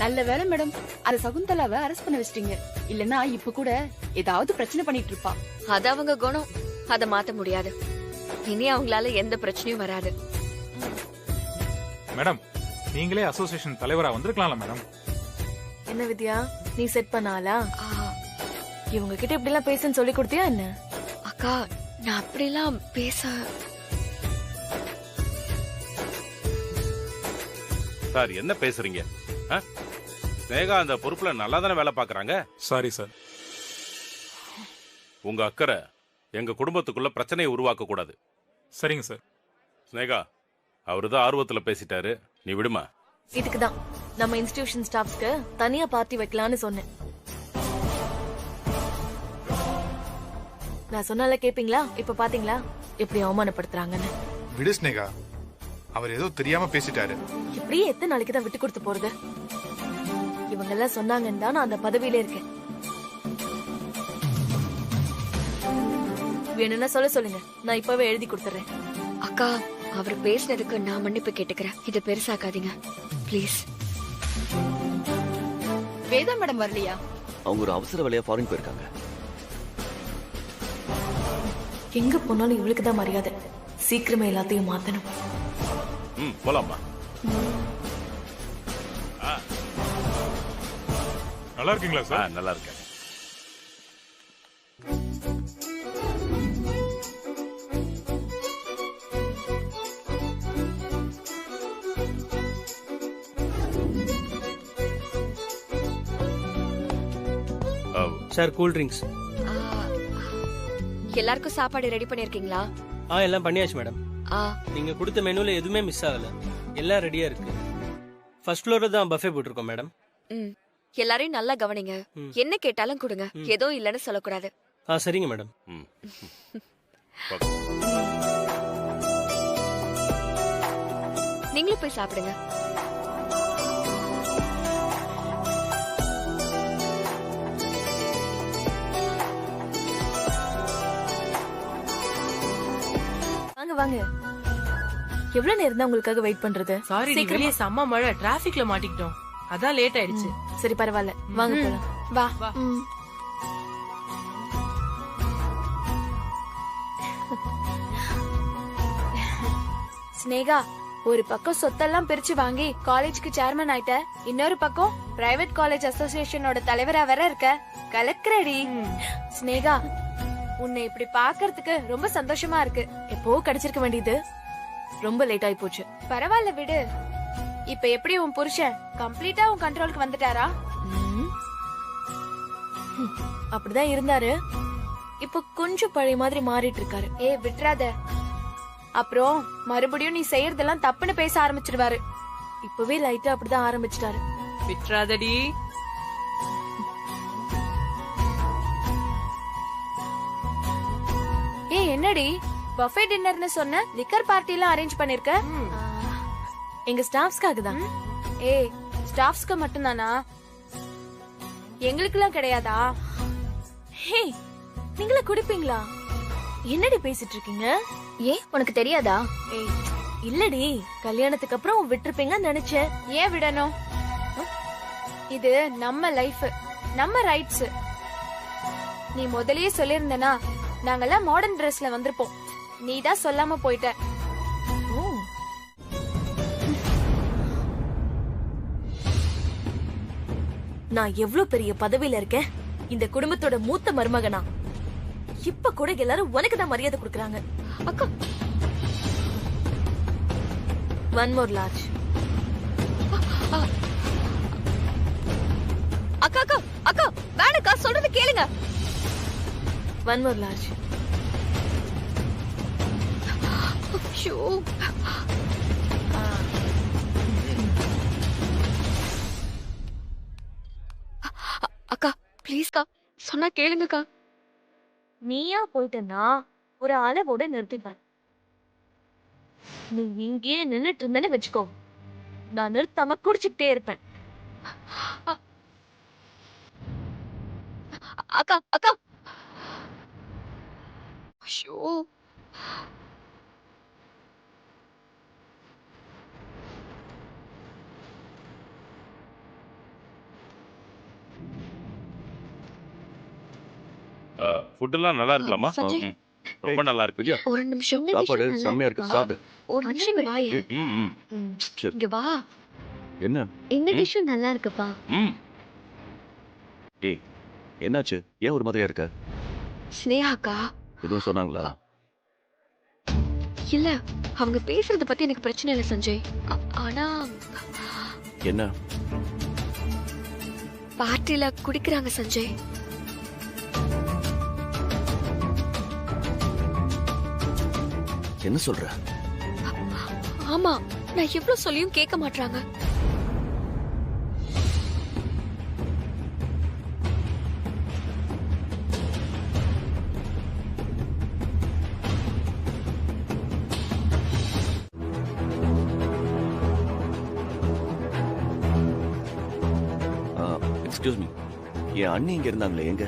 நல்ல வேலை மேடம், அது சகுந்தலாவை அரெஸ்ட் பண்ண வச்சிட்டீங்க. இல்லன்னா இப்ப கூட ஏதாவது பிரச்சனை பண்ணிட்டு இருப்பா. அது அவங்க குணம், அத மாத்த முடியாது. இனி அவங்களால எந்த பிரச்சனையும் வராது. மேடம், நீங்களே அசோசியேஷன் தலைவரா வந்திருக்கலாம்ல மேடம். என்ன வித்யா, நீ செட் பண்ணாலா? இவங்க கிட்ட இப்படி எல்லாம் பேசுன்னு சொல்லி கொடுத்தியா என்ன? அக்கா, நான் அப்படிலாம் பேச. சார் என்ன பேசுறீங்க? ஸ்னேகா அந்த பொறுப்புல நல்லா தானே வேலை பாக்குறாங்க. Sorry sir. உங்க அக்கறை எங்க குடும்பத்துக்குள்ள பிரச்சனையை உருவாக்க கூடாது. சரிங்க சார். ஸ்னேகா, அவருதான் ஆர்வத்துல பேசிட்டாரு, நீ விடுமா. இதுக்குதான் நம்ம இன்ஸ்டிடியூஷன் ஸ்டாஃப்ஸ்க்கு தனியா பார்ட்டி வைக்கலாம்னு சொன்னேன். நான் சொன்னால கேப்பீங்களா? இப்ப பாத்தீங்களா எப்படி அவமானப்படுத்துறாங்கன்னு. விடு ஸ்னேகா, அவர் ஏதோ தெரியாம பேசிட்டாரு. இப்படியே எத்தனை நாளைக்கு தான் விட்டு கொடுத்து போறது? இவங்க எல்லாம் சொன்னாங்கன்னு தான் நான் அந்த பதவியில இருக்கேன். வேணும்னா சொல்லுங்க, நான் இப்பவே எழுதி கொடுத்துறேன். அக்கா, அவர் பேசினதுக்கு நான் மன்னிப்பு கேட்டுக்கிறேன். இதை பெருசாக்காதீங்க ப்ளீஸ். வேதா மேடம் வரலையா? அவங்க ஒரு அவசர வேலையா ஃபாரின் போயிருக்காங்க. எங்க போனாலும் இவளுக்கு தான் மரியாதை. சீக்கிரமே எல்லாத்தையும் மாத்தணும். போலாமா? நல்லா இருக்கீங்களா சார்? நல்லா இருக்கேன். Sir, cool drinks. எல்லாருக்கும் சாப்பாடு ரெடி பண்ணிருக்கீங்களா? எல்லாம் பண்ணியாச்சு மேடம். நீங்க கொடுத்த மெனுல எதுவுமே மிஸ் ஆகல, எல்லாம் ரெடியா இருக்கு. ஃபர்ஸ்ட் ஃப்ளோர்ல தான் பஃபே போட்டிருக்கோம் மேடம். எல்லாரையும் நல்லா கவனிங்க. என்ன கேட்டாலும் கொடுங்க, எதுவும் இல்லைன்னு சொல்லக்கூடாது. சரிங்க மேடம். நீங்களும் போய் சாப்பிடுங்க. வாங்க வாங்க. எவ்வளவு நேரம் தான் உங்களுக்காக வெயிட் பண்றது? சாரி, வெளியே செம்ம மழை, டிராபிக்ல மாட்டிக்கிட்டோம், அதான் லேட் ஆயிடுச்சு. சரி பரவாயில்ல, வாங்க போலாம். வா. ஸ்னேகா, ஒரு பக்கம் சொத்தெல்லாம் பிரிச்சு வாங்கி காலேஜ்க்கு சேர்மன் ஆயிட்ட, இன்னொரு பக்கம் பிரைவேட் காலேஜ் அசோசியேஷனோட தலைவரா வேற இருக்க. கலக்குறடி. ஸ்னேகா, உன்னை இப்படி பாக்குறதுக்கு ரொம்ப சந்தோஷமா இருக்கு. எப்போ கிடைச்சிருக்க வேண்டியது, ரொம்ப லேட் ஆயி போச்சு. பரவாயில்ல விடு. இப்ப எப்படி உன் புருஷன் கம்ப்ளீட்டா உன் கண்ட்ரோலுக்கு வந்துட்டாரா? அப்படிதான் இருந்தாரு, இப்ப கொஞ்சம் பழைய மாதிரி மாறிட்டு இருக்காரு. விட்டுறாத, அப்புறம் மறுபடியும் நீ செய்யறதெல்லாம் தப்புன்னு பேச ஆரம்பிச்சிடுவாரு. இப்பவே லைட்டா அப்படிதான் ஆரம்பிச்சிட்டாரு. விட்டுறாதடி. என்னடி பஃபே டின்னர்னு சொன்ன, லிக்கர் பார்ட்டி எல்லாம் அரேஞ்ச் பண்ணிருக்க? எங்க ஸ்டாஃப்ஸ்க்காக தான். ஸ்டாஃப்ஸ்க்கு மட்டும்தானா? எங்களுக்கெல்லாம் கிடையாதா? ஹே, நீங்களா குடிப்பீங்களா? என்னடி பேசிட்டு இருக்கீங்க? உனக்கு தெரியாதா? இல்லடி, கல்யாணத்துக்கு அப்புறம் விட்டுருப்பீங்கன்னு நினைச்சேன். ஏன் விடணும்? இது நம்ம லைஃப், நம்ம ரைட்ஸ். நீ முதல்லயே சொல்லிருந்தனா நாங்கெல்லாம் மாடர்ன் ட்ரெஸ்ல வந்திருப்போம். நீ தான் சொல்லாம போயிட்ட. நான் எவ்வளவு பெரிய பதவியில இருக்கேன், இந்த குடும்பத்தோட மூத்த மருமகனா. இப்ப கூட எல்லாரும் உனக்கு தான் மரியாதை கொடுக்கறாங்க. அக்கா, ஒன் மோர் லார்ஜ். அக்கா அக்கா அக்கா, வேணக்கா, சொல்றது கேளுங்க. One more large. அக்கா ப்ளீஸ்க்கா, சொன்னா கேளுங்கக்கா. நீயா போயிட்டனா ஒரு அளவோட நிறுத்திப்பேன். நீ இங்கேயே நின்னுட்டு இருந்தேன்னு வச்சுக்கோ, நான் நிறுத்தாம குடிச்சுக்கிட்டே இருப்பேன். அக்கா அக்கா. ஐயோ, ஃபுட் எல்லாம் நல்லா இருக்கலாமா? சஞ்சய். ம். ரொம்ப நல்லா இருக்கு. விஜயா ஒரு நிமிஷம் சாப்பாடு செம்மையா இருக்கு, சாப்பிடு. ஒரு நிமிஷம் இங்க வாயே. ம், ம். சரி. இங்க வா. என்ன? இந்த டிஷ்ஷும் நல்லா இருக்குப்பா. ம். ஏய், என்னாச்சு? ஏன் ஒரு மாதிரியா இருக்க? ஸ்னேகாக்கா எதுவும் சொன்னாங்களா? இல்ல, அவங்க பேசுறத பத்தி எனக்கு பிரச்சனை இல்ல சஞ்சய். ஆனா என்ன? பார்ட்டில குடிக்கிறாங்க சஞ்சய். என்ன சொல்ற? ஆமா, நான் எவ்வளவு சொல்லியும் கேட்க மாட்டாங்க. எக்ஸ்கியூஸ் மீ, என் அண்ணி இங்க இருந்தாங்களே, எங்க?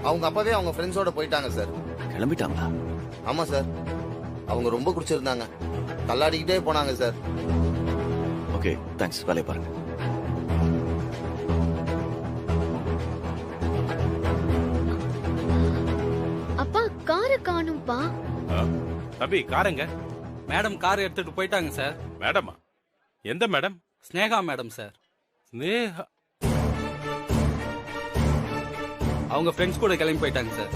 அவங்க அப்பவே அவங்க ஃப்ரெண்ட்ஸோட போயிட்டாங்க சார். கிளம்பிட்டாங்களா? ஆமா சார், அவங்க ரொம்ப குடிச்சிருந்தாங்க, தள்ளாடிக்கிட்டே போனாங்க சார். Okay, thanks. வேலையை பாருங்க. அப்பா கார காணும்பா. தம்பி காரங்க? மேடம் கார் எடுத்துட்டு போயிட்டாங்க சார். மேடமா? எந்த madam? Sneha madam sir. Sneha? அவங்க ஃப்ரெண்ட்ஸ் கூட கிளம்பி போயிட்டாங்க சார்.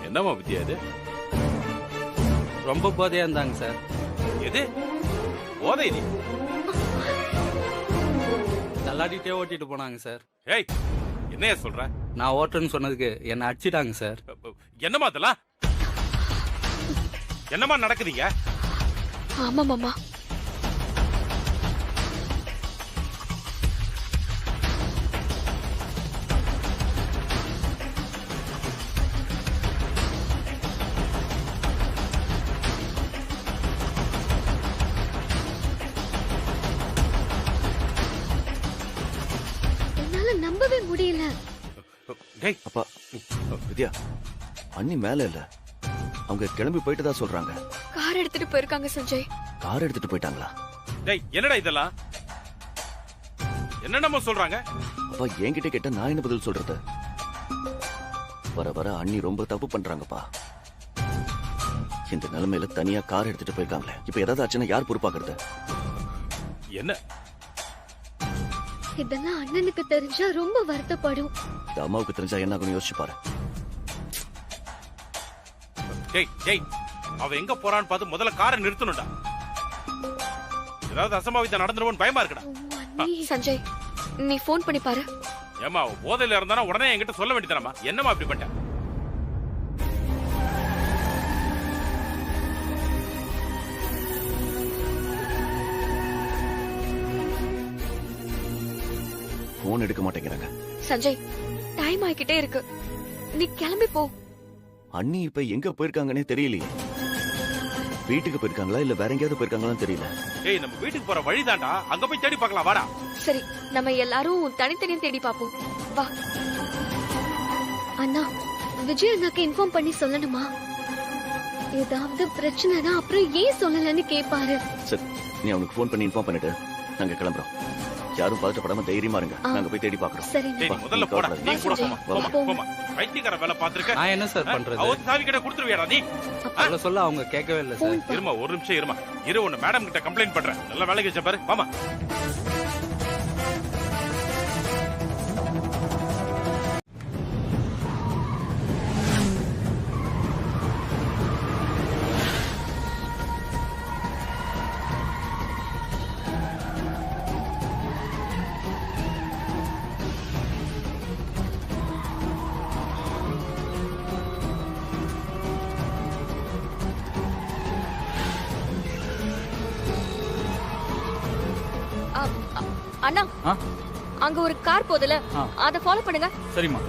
என்னம்மா வித்யா இது? ரொம்ப போதையா இருந்தாங்க சார். எது போதை? நீ தள்ளாடிட்டே ஓட்டிட்டு போனாங்க சார். ஏய், என்னைய சொல்ற? நான் ஓட்டுறேன்னு சொன்னதுக்கு என்ன அடிச்சிட்டாங்க சார். என்னம்மா அதெல்லாம்? என்னம்மா நடக்குதுங்க? ஆமா மாமா. என்னால நம்பவே முடியல. டேய், அப்பா, வித்யா, அண்ணி மேல இல்ல, அவங்க கிளம்பி போயிட்டு தான் சொல்றாங்க. கார் எடுத்துட்டு போயிருக்காங்க சஞ்சய். கார் எடுத்துட்டு போயிட்டாங்களா? டேய், என்னடா இதெல்லாம்? என்னென்னமோ சொல்றாங்க? அப்பா, என்கிட்ட கேட்ட நான் என்ன பதில் சொல்றது? வர வர அண்ணி ரொம்ப தப்பு பண்றாங்கப்பா. இந்த நிலைமையில தனியா கார் எடுத்துட்டு போயிருக்காங்களே, இப்ப ஏதாவது ஆச்சுன்னா யார் பொறுப்பாக்குறது? என்ன இதெல்லாம் அண்ணனுக்கு தெரிஞ்சா ரொம்ப வருத்தப்படும். இந்த அம்மாவுக்கு தெரிஞ்சா என்ன ஆகும்னு யோசிச்சு பாரு. டேய் டேய், அவ எங்க போறான்னு பார்த்து முதல்ல காரை நிறுத்தணும்டா. ஏதாவது அசம்பாவிதம் நடந்துருவோன்னு பயமா இருக்குடா. சஞ்சய், நீ போன் பண்ணி பாரு. ஏமா, போதையில இருந்தானா உடனே என்கிட்ட சொல்ல வேண்டியதானமா? என்னமா அப்படி பண்ண? போன் எடுக்க மாட்டேங்கிறாங்க. சஞ்சய், டைம் ஆகிக்கிட்டே இருக்கு, நீ கிளம்பி போ. அண்ணி இப்ப எங்க போயிருக்காங்கன்னே தெரியலையே. வீட்டுக்கு போயிருக்காங்களா இல்ல வேற எங்கேயாவது போயிருக்காங்களான்னு தெரியல. ஏய், நம்ம வீட்டுக்கு போற வழிதான்டா, அங்க போய் தேடி பார்க்கலாம், வாடா. சரி, நம்ம எல்லாரும் தனித்தனியா தேடி பாப்போம், வா. அண்ணா, விஜய் அண்ணாக்கு இன்ஃபார்ம் பண்ணி சொல்லணுமா? ஏதாவது பிரச்சனைனா அப்புறம் ஏன் சொல்லலன்னு கேட்பாரு. சரி, நீ அவனுக்கு போன் பண்ணி இன்ஃபார்ம் பண்ணிட்டு நாங்க கிளம்புறோம். யாரும் பதட்டப்படாம தைரியமா இருங்க, நாங்க போய் தேடி பாக்குறோம். சரி. டேய், நீ முதல்ல போடா. நீ கூட போமா. போமா. வைத்தியக்கார வேலை பாத்துருக்க. நான் என்ன சார் பண்றது? அவ சாவி கிட்ட கொடுத்துருவியாடா நீ? சொல்ல அவங்க கேட்கவே இல்லை சார். இருமா, ஒரு நிமிஷம் இருமா. இரு, உன்னை மேடம் கிட்ட கம்ப்ளைண்ட் பண்றேன். நல்ல வேலைக்கு வச்ச பாரு. வாமா. அண்ணா, அங்க ஒரு கார் போதுல, அத ஃபாலோ பண்ணுங்க. சரிம்மா.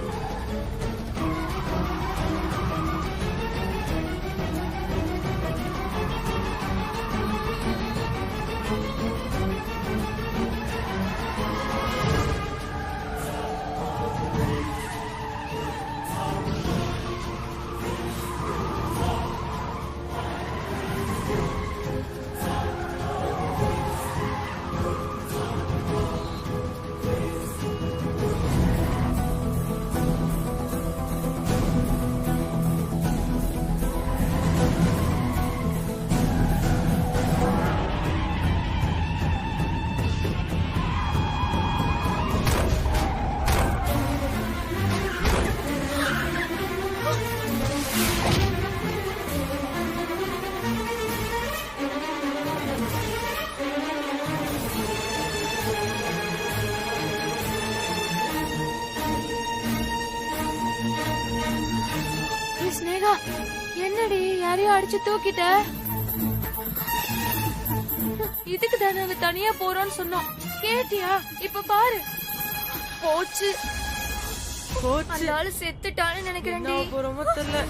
யாரையும் அடிச்சு தூக்கிட்ட. இதுக்கு தானே அவ தனியா போறோம்னு சொன்னோம். கேட்டியா? இப்ப பாரு. போச்சு. அந்த ஆளு செத்துட்டான்னு நினைக்கிறேன். ரொம்ப தெரியல.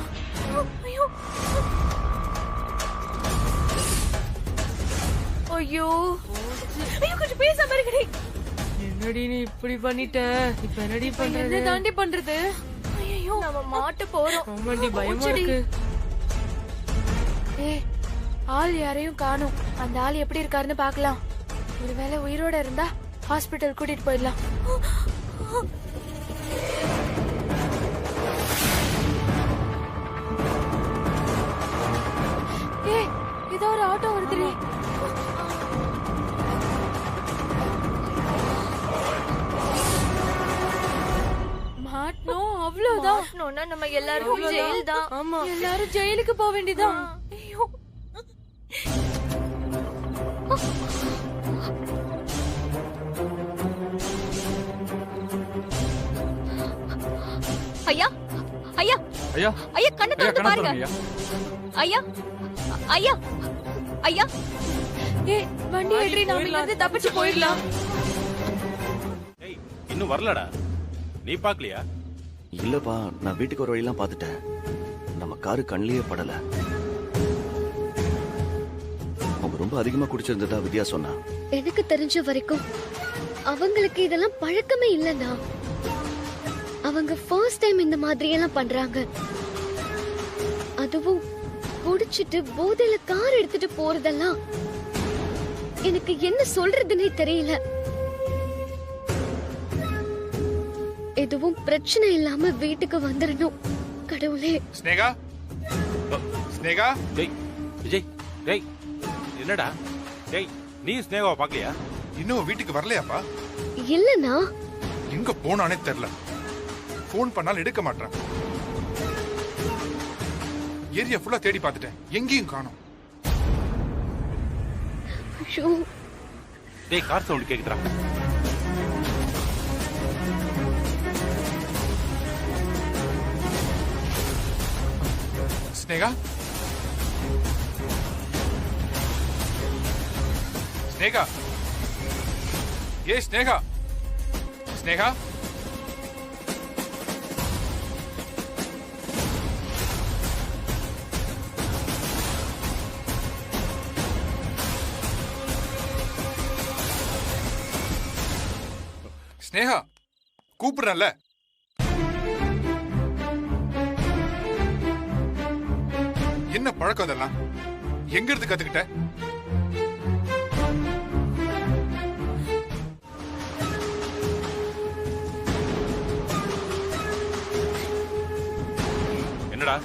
ஐயோ கொஞ்சம் பேசாம இருக்கடி. என்னடி நீ இப்படி பண்ணிட்ட? இப்ப என்னடி என்ன பண்றது? தாண்டி பண்றது? ஐயோ நம்ம மாட்ட போறோம். ஆமாண்டி, பயமா இருக்கு. ஏய், ஆள் யாரையும் காணோம். அந்த ஆள் எப்படி இருக்காருன்னு பாக்கலாம். ஒருவேளை உயிரோட இருந்தா ஹாஸ்பிட்டல் கூட்டிட்டு போயிடலாம். ஏய், இதோ ஒரு ஆட்டோ வருதுடி. மாட்டணும், அவ்வளவுதான். நம்ம எல்லாரும் ஜெயில் தான். ஆமா, எல்லாரும் ஜெயிலுக்கு போக வேண்டியதான். ஐயோ, ஐயா ஐயா ஐயா ஐயா கண்ணை திறந்து பாருங்க. ஐயா ஐயா ஐயா ஐயா ஏய், வண்டி ஏறி நாம இங்க இருந்து தப்பிச்சு போயிடலாம். ஏய் இன்னும் வரலடா. நீ பாக்கலையா? இல்லப்பா, நான் வீட்டுக்கு ஒரு வழியெல்லாம் பார்த்துட்டேன். நம்ம காரு கண்ணிலேயே படல. அவங்க ரொம்ப அதிகமா குடிச்சிருந்ததா வித்யா சொன்னா. எனக்கு தெரிஞ்ச வரைக்கும் அவங்களுக்கு இதெல்லாம் பழக்கமே இல்லைண்ணா. அவங்க ஃபர்ஸ்ட் டைம் இந்த மாதிரி எல்லாம் பண்றாங்க. அதுவும் குடிச்சிட்டு போதையில கார் எடுத்துட்டு போறதெல்லாம் எனக்கு என்ன சொல்றதுன்னே தெரியல. எதுவும் பிரச்சனை இல்லாம வீட்டுக்கு வந்துடணும். கடவுளே. ஸ்னேகா, ஸ்னேகா. டேய் விஜய், டேய் என்னடா? டேய் நீ ஸ்னேகாவை பாக்கலையா? இன்னும் வீட்டுக்கு வரலையாப்பா? இல்லண்ணா. எங்க போனானே தெரியல. போன் பண்ணாலும் எடுக்க மாட்டான். ஏரியா ஃபுல்லா தேடி பார்த்துட்டேன், எங்கேயும் காணோம். டேய் கார் சவுண்ட் கேக்குதுடா. ஸ்னேகா, ஸ்னேகா, ஏ ஸ்னேகா, ஸ்னேகா. ஸ்னேகா, கூப்பிடுறல. என்ன பழக்கம் அதெல்லாம்? எங்க இருந்து கத்துக்கிட்ட? என்னடா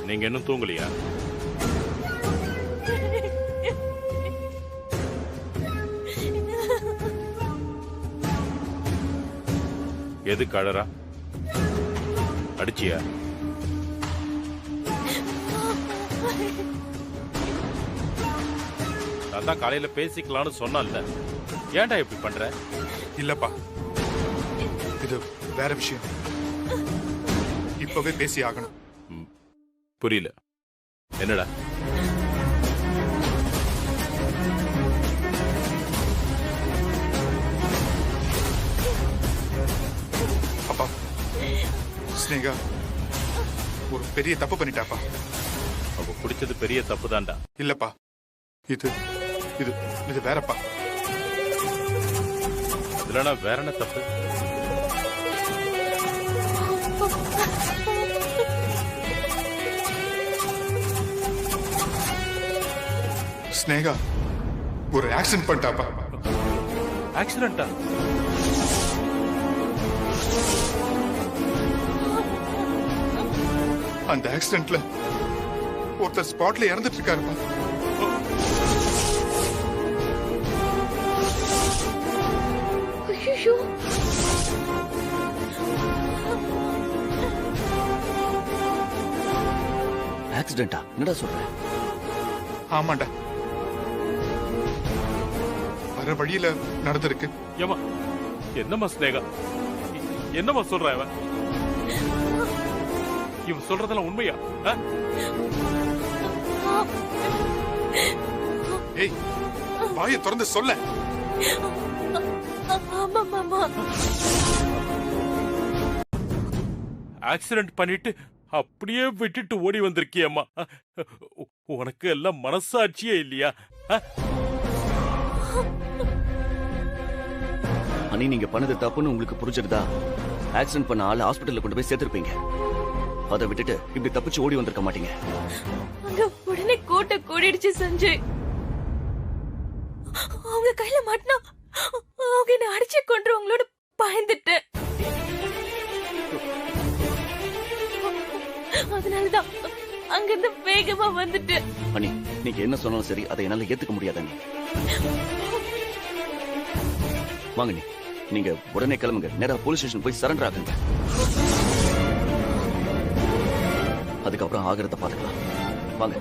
நீங்க இன்னும் தூங்கலையா? எதுக்கு அழறா? அடிச்சியா? நான் தான் காலையில பேசிக்கலாம்னு சொன்னேன்ல. ஏன்டா இப்படி பண்ற? இல்லப்பா, இது வேற விஷயம். இப்பவே பேசி ஆகணும். புரியல. என்னடா? அப்பா, ஸ்னேகா ஒரு பெரிய தப்பு பண்ணிட்டாப்பா. அவ குடிச்சது பெரிய தப்பு தான்டா. இல்லப்பா, இது இது இது வேறப்பா. இதுலனா வேற என்ன தப்பு? ஸ்னேகா ஒரு ஆக்சிடென்ட் பண்ணிட்டாப்பா. ஆக்சிடென்ட்டா? அந்த ஆக்சிடென்ட்ல ஒருத்தர் ஸ்பாட்ல இறந்துட்டு இருக்காருப்பா. ஆக்சிடென்டா? என்னடா சொல்ற? ஆமாண்டா, வர வழியில நடந்திருக்கு. ஏமா என்னம்மா ஸ்னேகா, என்னம்மா சொல்ற? இவன் சொல்றதெல்லாம் உண்மையா? ஏய் வாயை திறந்து சொல்ல. ஆமா மாமா. ஆக்சிடென்ட் பண்ணிட்டு அப்படியே விட்டுட்டு ஓடி வந்திருக்கியம்மா. உனக்கு எல்லாம் மனசாட்சியே இல்லையா? அனி, நீங்க பண்ணது தப்புன்னு உங்களுக்கு புரிஞ்சிருதா? ஆக்சிடென்ட் பண்ண ஆளு ஹாஸ்பிட்டல்ல கொண்டு போய் சேர்த்திருப்பீங்க. அதை விட்டுட்டு இப்படி தப்பிச்சு ஓடி வந்திருக்க மாட்டீங்க. அங்க உடனே கோட்டை கூடிடுச்சு சஞ்சய். அவங்க கையில மாட்டினா அவங்க என்ன அடிச்சு கொண்டுருவாங்களோட பயந்துட்டேன். அதனாலதான் அங்கிருந்து வேகமா வந்துட்டு. அனி, நீங்க என்ன சொன்னாலும் சரி, அதை என்னால ஏத்துக்க முடியாது அனி. வாங்க நீ, நீங்க உடனே கிளம்புங்க. நேரா போலீஸ் ஸ்டேஷன் போய் சரண்டர் ஆகுங்க. அதுக்கப்புறம் ஆகிறத பாத்துக்கலாம். வாங்க.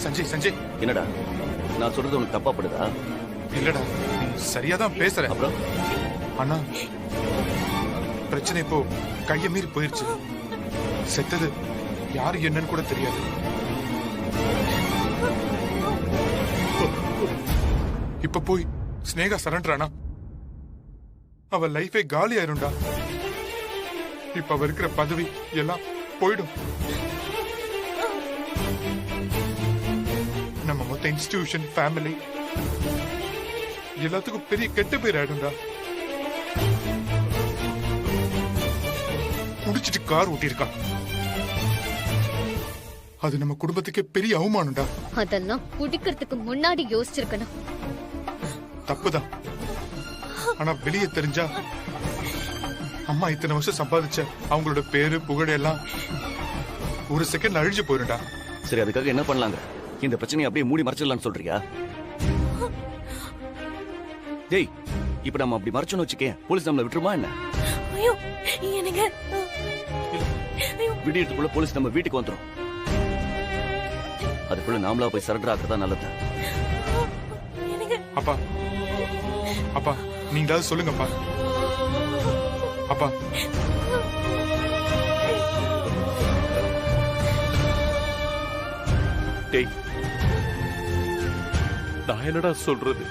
சஞ்சய் சஞ்சய், என்னடா நான் சொல்றது உனக்கு தப்பா படுதா? இல்லடா, சரியாதான் பேசுறேன். அப்புறம் அண்ணா, பிரச்சனை இப்போ கைய மீறி போயிருச்சு. செத்தது யாரு என்னன்னு கூட தெரியாது. இப்ப போய் ஸ்னேகா சரண்டர் ஆனா அவ லைஃபே காலி ஆயிரும்டா. இப்ப அவ இருக்கிற பதவி எல்லாம் போயிடும். நம்ம மொத்த இன்ஸ்டிடியூஷன், ஃபேமிலி எல்லாத்துக்கும் பெரிய கெட்ட பேர் ஆயிடும்டா. குடிச்சிட்டு கார் ஓட்டிருக்கா. அது நம்ம குடும்பத்துக்கே பெரிய அவமானம்டா. அதெல்லாம் குடிக்கிறதுக்கு முன்னாடி யோசிச்சிருக்கணும். தப்புதான். ஆனா வெளியே தெரிஞ்சா அம்மா இத்தனை வருஷம் சம்பாதிச்ச அவங்களோட பேரு புகழ் எல்லாம் ஒரு செகண்ட் அழிஞ்சு போயிருடா. சரி, அதுக்காக என்ன பண்ணலாங்க? இந்த பிரச்சனையை அப்படியே மூடி மறைச்சிடலாம்னு சொல்றியா? டேய், இப்ப நம்ம அப்படி மறைச்சோன்னு வச்சுக்கே, போலீஸ் நம்மள விட்டுருமா என்ன? ஐயோ, எனக்கு விடியறதுக்குள்ள போலீஸ் நம்ம வீட்டுக்கு வந்துரும். அதுக்குள்ள நாமளா போய் சரண்டர் ஆகிறதா நல்லது. அப்பா அப்பா, நீங்களாவது சொல்லுங்கப்பா. அப்பா, டேய், நான் என்னடா சொல்றது?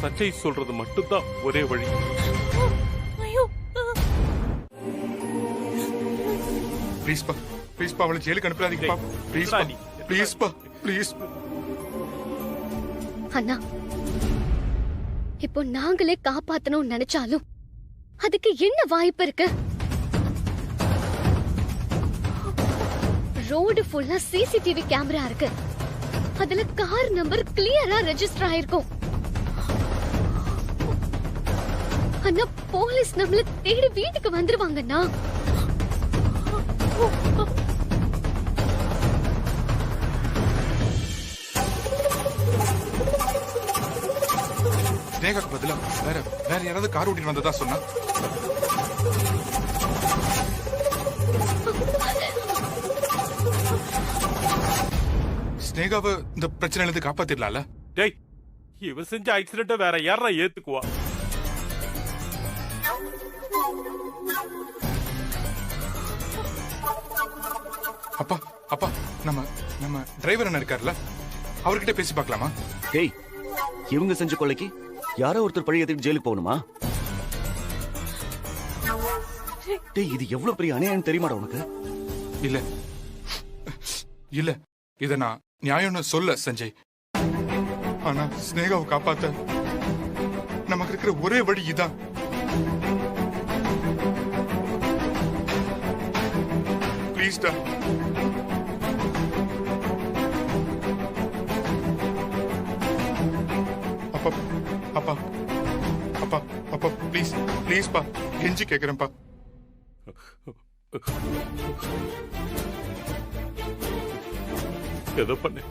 சஞ்சய் சொல்றது மட்டும்தான் ஒரே வழி. ப்ளீஸ்பா ப்ளீஸ்பா, அவளை ஜெயிலுக்கு அனுப்பாதீங்கப்பா. ப்ளீஸ்பா ப்ளீஸ்பா ப்ளீஸ். அண்ணா, இப்போ நாங்களே காப்பாத்தணும்னு நினைச்சாலும் அதுக்கு என்ன வாய்ப்பு இருக்கு? ரோடு ஃபுல்லா சிசிடிவி கேமரா இருக்கு. அதுல கார் நம்பர் கிளியரா ரெஜிஸ்டர் ஆயிருக்கும். அண்ணா, போலீஸ் நம்மள தேடி வீட்டுக்கு வந்துருவாங்கண்ணா. ஸ்னேகாக்கு பதிலா வேற யாராவது கார் ஓட்டிட்டு வந்ததா சொன்னா? ஸ்னேகாவை இந்த பிரச்சனையில இருந்து காப்பாத்திடலாம்ல? டேய், இவ செஞ்ச ஆக்சிடென்ட் வேற யாரா ஏத்துக்குவா? அப்பா அப்பா, நம்ம டிரைவர் அண்ணா இருக்காருல்ல, அவர்கிட்ட பேசி பார்க்கலாமா? டேய், இவங்க செஞ்ச கொலைக்கு யாரோ ஒருத்தர் பழி ஏத்திட்டு ஜெயிலுக்கு போகணுமா? டேய், இது எவ்வளவு பெரிய அநியாயம் தெரியுமாடா உனக்கு? இல்ல இல்ல, இத நான் நியாயம்னு சொல்ல சஞ்சய். ஆனா ஸ்னேகாவை காப்பாத்த நமக்கு இருக்கிற ஒரே வழி இதான். ப்ளீஸ்டா. அப்பா அப்பா அப்பா அப்பா, ப்ளீஸ் ப்ளீஸ்பா, கெஞ்சி கேக்குறேன்ப்பா. ஏதோ பண்ணு.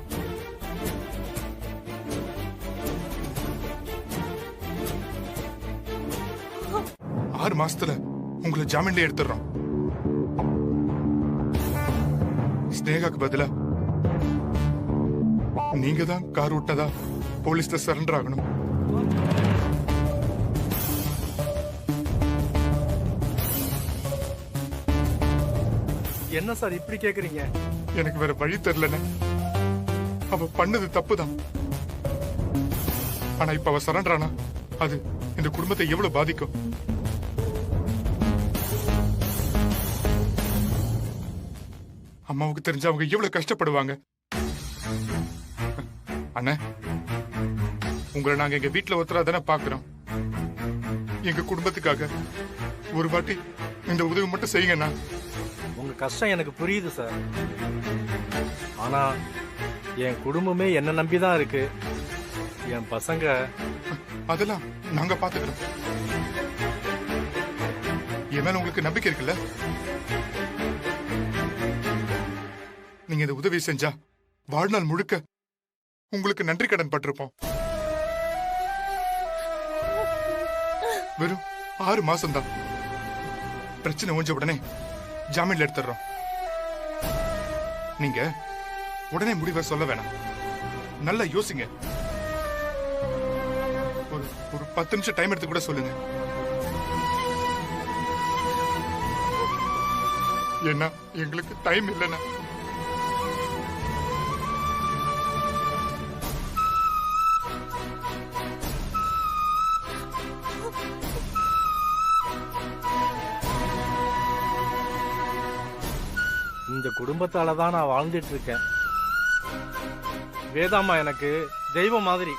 ஆறு மாசத்துல உங்களை ஜாமீன்ல எடுத்துடுறோம். ஸ்னேகாக்கு பதிலா நீங்க தான் கார் விட்டதா போலீஸ்ல சரண்டர் ஆகணும். என்ன சார் இப்படி கேக்குறீங்க? எனக்கு வேற வழி தெரியலண்ணே. அவ பண்ணது தப்புதான். ஆனா இப்ப அவ சரண்டரானா அது இந்த குடும்பத்தை எவ்வளவு பாதிக்கும்? அம்மாவுக்கு தெரிஞ்ச அவங்க எவ்வளவு கஷ்டப்படுவாங்க. அண்ணா, உங்களை நாங்க எங்க வீட்டுல ஒருத்தரா தானே பாக்குறோம். எங்க குடும்பத்துக்காக ஒரு வாட்டி இந்த உதவி மட்டும் செய்யுங்கண்ணா. உங்க கஷ்டம் எனக்கு புரியுது சார். ஆனா என் குடும்பமே என்ன நம்பிதான் இருக்கு. என் பசங்க அதெல்லாம் நாங்க பாத்துக்கிறோம். என் மேல உங்களுக்கு நம்பிக்கை இருக்குல்ல? நீங்க இந்த உதவி செஞ்சா வாழ்நாள் முழுக்க உங்களுக்கு நன்றி கடன் பட்டிருப்போம். வெறும் 6 மாசம்தான். பிரச்சனை ஓஞ்ச உடனே ஜாமீன்ல எடுத்துறோம். நீங்க உடனே முடிவை சொல்ல வேணாம். நல்லா யோசிங்க. ஒரு 10 நிமிஷம் டைம் எடுத்து கூட சொல்லுங்க. ஏன்னா எங்களுக்கு டைம் இல்லைன்னா. இந்த குடும்பத்தால தான் நான் வாழ்ந்துட்டு இருக்கேன். வேதாம்மா எனக்கு தெய்வம் மாதிரி.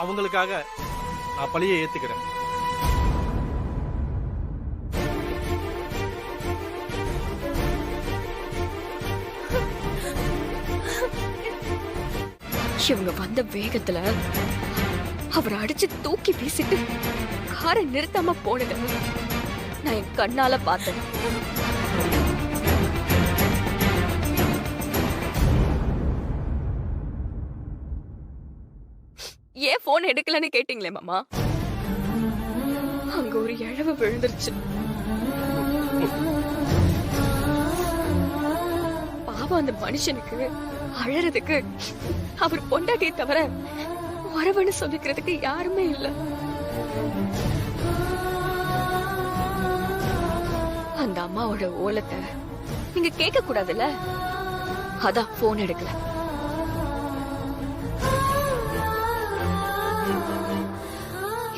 அவங்களுக்காக நான் பழியை ஏத்துக்கிறேன். இவங்க வந்த வேகத்துல அவரை அடிச்சு தூக்கி வீசிட்டு காரை நிறுத்தாம போனது நான் என் கண்ணால பார்த்தேன். ஏன் போன் எடுக்கலன்னு கேட்டீங்களே மாமா. அங்க ஒரு இழவு விழுந்துருச்சு. பாவம் அந்த மனுஷனுக்கு அழறதுக்கு அவர் பொண்டாட்டியை தவிர வரவன்னு சொல்லிக்கிறதுக்கு யாருமே இல்ல. அந்த அம்மாவோட ஓலத்தை நீங்க கேட்க கூடாதுல்ல, அதான் போன் எடுக்கல.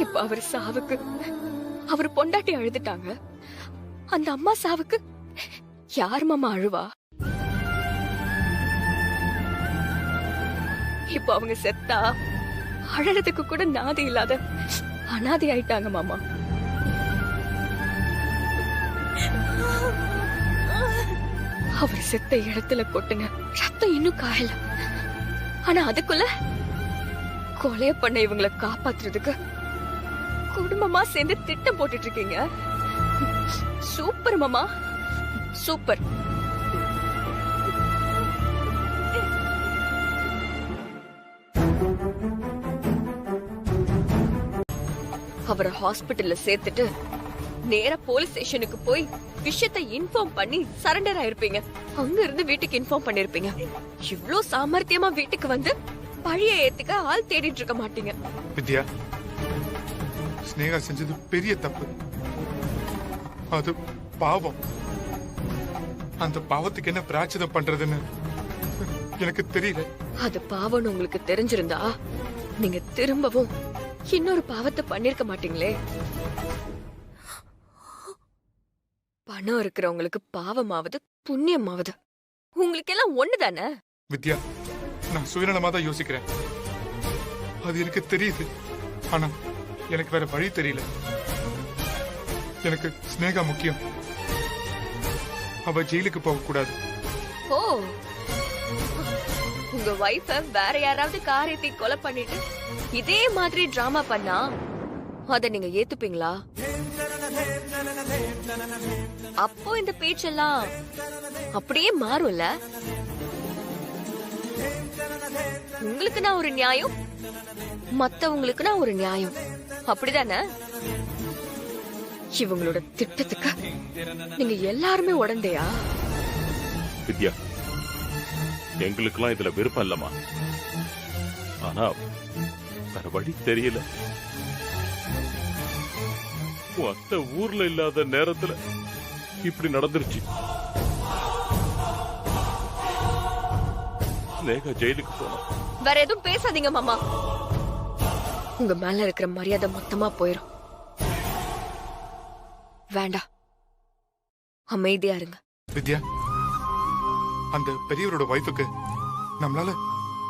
இப்ப அவர் சாவுக்கு அவர் பொண்டாட்டி அழுதுட்டாங்க. அந்த அம்மா சாவுக்கு யார் மாமா அழுவா? இப்ப அவங்க செத்தா அழறதுக்கு கூட நாதி இல்லாத அனாதை ஆயிட்டாங்க மாமா. அவர் செத்த இடத்துல கொட்டுங்க ரத்தம் இன்னும் காயல. ஆனா அதுக்குள்ள கொலைய பண்ண இவங்களை காப்பாத்துறதுக்கு குடும்பமா சேர்ந்து திட்டம் போட்டுட்டு இருக்கீங்க. சூப்பர் மாமா, சூப்பர். அவரை ஹாஸ்பிட்டல்ல சேர்த்துட்டு நேரா போலீஸ் ஸ்டேஷனுக்கு போய் விஷயத்தை இன்ஃபார்ம் பண்ணி சரண்டர் ஆயிருப்பீங்க. அங்க இருந்து வீட்டுக்கு இன்ஃபார்ம் பண்ணிருப்பீங்க. இவ்ளோ சாமர்த்தியமா வீட்டுக்கு வந்து பழிய ஏத்துக்க ஆள் தேடிட்டு இருக்க மாட்டீங்க. வித்யா, ஸ்னேகா செஞ்சது பெரிய தப்பு. அது பாவம். அந்த பாவத்துக்கு என்ன பிராயச்சித்தம் பண்றதுன்னு எனக்கு தெரியல. அது பாவம்னு உங்களுக்கு தெரிஞ்சிருந்தா நீங்க திரும்பவும் இன்னொரு பாவத்தை பண்ணிருக்க மாட்டீங்களே. பணம் இருக்கிறவங்களுக்கு பாவமாவது புண்ணியமாவது உங்களுக்கு எல்லாம் ஒண்ணுதானே. வித்யா, நான் சுயநலமா தான் யோசிக்கிறேன். அது எனக்கு தெரியுது. ஆனா எனக்கு வேற வழி தெரியல. எனக்கு ஸ்னேகா முக்கியம். அவ ஜெயிலுக்கு போக கூடாது. ஓ, உங்க வைஃப வேற யாராவது காரியத்தை கொலை பண்ணிட்டு இதே மாதிரி டிராமா பண்ணா அத நீங்க ஏத்துப்பீங்களா? அப்போ இந்த பேச்செல்லாம் அப்படியே மாறும்ல. உங்களுக்கு நான் ஒரு நியாயம், மத்தவங்களுக்கு நான் ஒரு நியாயம், அப்படிதானே? இவங்களோட திட்டத்துக்கு நீங்க எல்லாருமே உடந்தையா? வித்யா, எங்களுக்கெல்லாம் இதுல விருப்பம் இல்லம்மா. ஆனா வேற வழி தெரியல. உன் அத்தை ஊர்ல இல்லாத நேரத்துல இப்படி நடந்துருச்சு. ஸ்னேகா ஜெயிலுக்கு போனா. வேற எதுவும் பேசாதீங்க மாமா. உங்க மேல இருக்கிற மரியாதை மொத்தமா போயிரும். வேண்டாம், அமைதியா இருங்க. வித்யா, அந்த பெரியவரோட வைஃபுக்கு நம்மளால